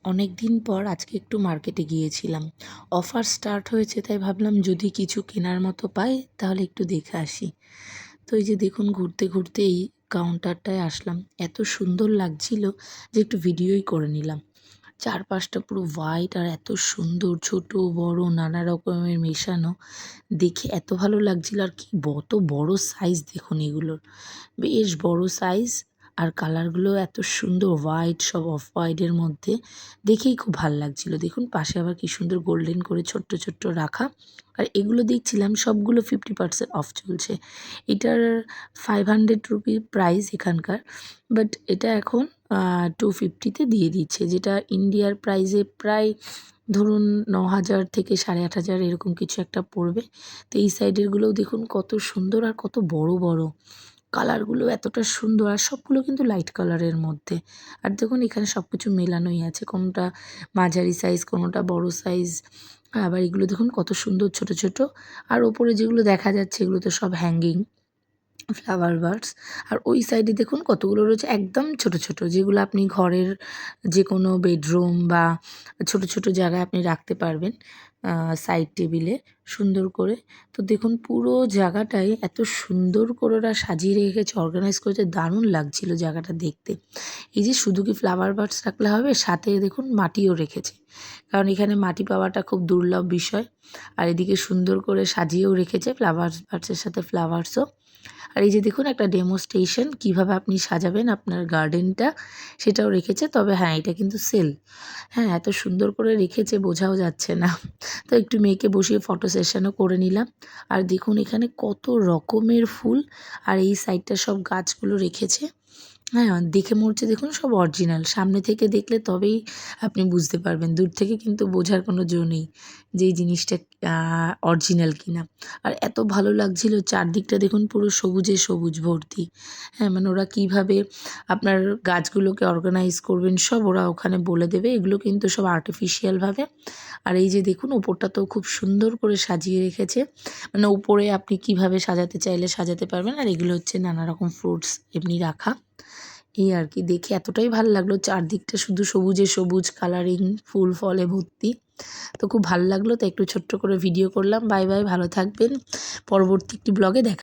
অনেক দিন পর আজকে একটু মার্কেটে গিয়েছিলাম। অফার স্টার্ট হয়েছে তাই ভাবলাম যদি কিছু কেনার মতো পাই তাহলে একটু দেখে আসি। তো এই যে দেখুন ঘুরতে ঘুরতে এই কাউন্টারটায় আসলাম। এত সুন্দর লাগছিল যে একটু ভিডিওই করে নিলাম। চারপাশটা পুরো হোয়াইট আর এত সুন্দর ছোট বড় নানা রকমের মেশানো। দেখে এত ভালো লাগছিল আর কি কত বড় সাইজ দেখুন এগুলোর। বেশ বড় সাইজ আর কালারগুলো এত সুন্দর হোয়াইট সব অফ হোয়াইটের মধ্যে দেখেই খুব ভাল লাগছিল। দেখুন পাশে আবার কি সুন্দর গোল্ডেন করে ছোট্ট ছোট্ট রাখা। আর এগুলো দেখছিলাম সবগুলো 50% অফ চলছে। এটার 500 রুপি প্রাইস এখানকার, বাট এটা এখন 250-তে দিয়ে দিচ্ছে, যেটা ইন্ডিয়ার প্রাইসে প্রায় ধরুন 9,000 থেকে 8,500 এরকম কিছু একটা পড়বে। তো এই সাইডেরগুলোও দেখুন কত সুন্দর আর কত বড় বড়। কালারগুলো এতটা সুন্দর আর সবগুলো কিন্তু লাইট কালারের মধ্যে। আর দেখুন এখানে সব কিছু মেলানোই আছে, কোনোটা মাঝারি সাইজ কোনোটা বড় সাইজ। আবার এগুলো দেখুন কত সুন্দর ছোট ছোট। আর ওপরে যেগুলো দেখা যাচ্ছে এগুলো তো সব হ্যাঙ্গিং ফ্লাওয়ার বার্ডস। আর ওই সাইডে দেখুন কতগুলো রয়েছে একদম ছোট ছোট, যেগুলো আপনি ঘরের যে কোনো বেডরুম বা ছোট ছোট জায়গায় আপনি রাখতে পারবেন সাইড টেবিলে সুন্দর করে। তো দেখুন পুরো জায়গাটায় এত সুন্দর করে ওরা সাজিয়ে রেখেছে, অর্গানাইজ করেছে, দারুণ লাগছিল জায়গাটা দেখতে। এই যে শুধু কি ফ্লাওয়ার বার্ডস রাখলে হবে, সাথে দেখুন মাটিও রেখেছে, কারণ এখানে মাটি পাওয়াটা খুব দুর্লভ বিষয়। আর এদিকে সুন্দর করে সাজিয়েও রেখেছে ফ্লাওয়ার বার্ডসের সাথে ফ্লাওয়ার্সও। আর এই যে দেখুন একটা ডেমোস্ট্রেশন কীভাবে আপনি সাজাবেন আপনার গার্ডেনটা, সেটাও রেখেছে। তবে হ্যাঁ, এটা কিন্তু সেল। হ্যাঁ, এত সুন্দর করে রেখেছে বোঝাও যাচ্ছে না। তো একটু মেয়েকে বসিয়ে ফটো সেশনও করে নিলাম। আর দেখুন এখানে কত রকমের ফুল আর এই সাইডটা সব গাছগুলো রেখেছে। হ্যাঁ, দেখে মনে হচ্ছে দেখুন সব অরিজিনাল। সামনে থেকে দেখলে তবেই আপনি বুঝতে পারবেন। দূর থেকে কিন্তু বোঝার কোনো জো নেই যে এই জিনিসটা অরিজিনাল কিনা। আর এত ভালো লাগছিল চারদিকটা দেখুন পুরো সবুজে সবুজ ভর্তি। হ্যাঁ, মানে ওরা কীভাবে আপনার গাছগুলোকে অর্গানাইজ করবেন সব ওরা ওখানে বলে দেবে। এগুলো কিন্তু সব আর্টিফিশিয়ালভাবে। আর এই যে দেখুন ওপরটাতেও খুব সুন্দর করে সাজিয়ে রেখেছে। মানে উপরে আপনি কীভাবে সাজাতে চাইলে সাজাতে পারবেন। আর এগুলো হচ্ছে নানা রকম ফ্রুটস এমনি রাখা। এই আর কি দেখে এতটাই ভালো লাগলো, চারদিকটা শুধু সবুজে সবুজ কালারিং ফুল ফলে ভর্তি। তো খুব ভালো লাগলো, তো একটু ছোট্ট করে ভিডিও করলাম। বাই বাই, ভালো থাকবেন। পরবর্তী একটি ব্লগে দেখা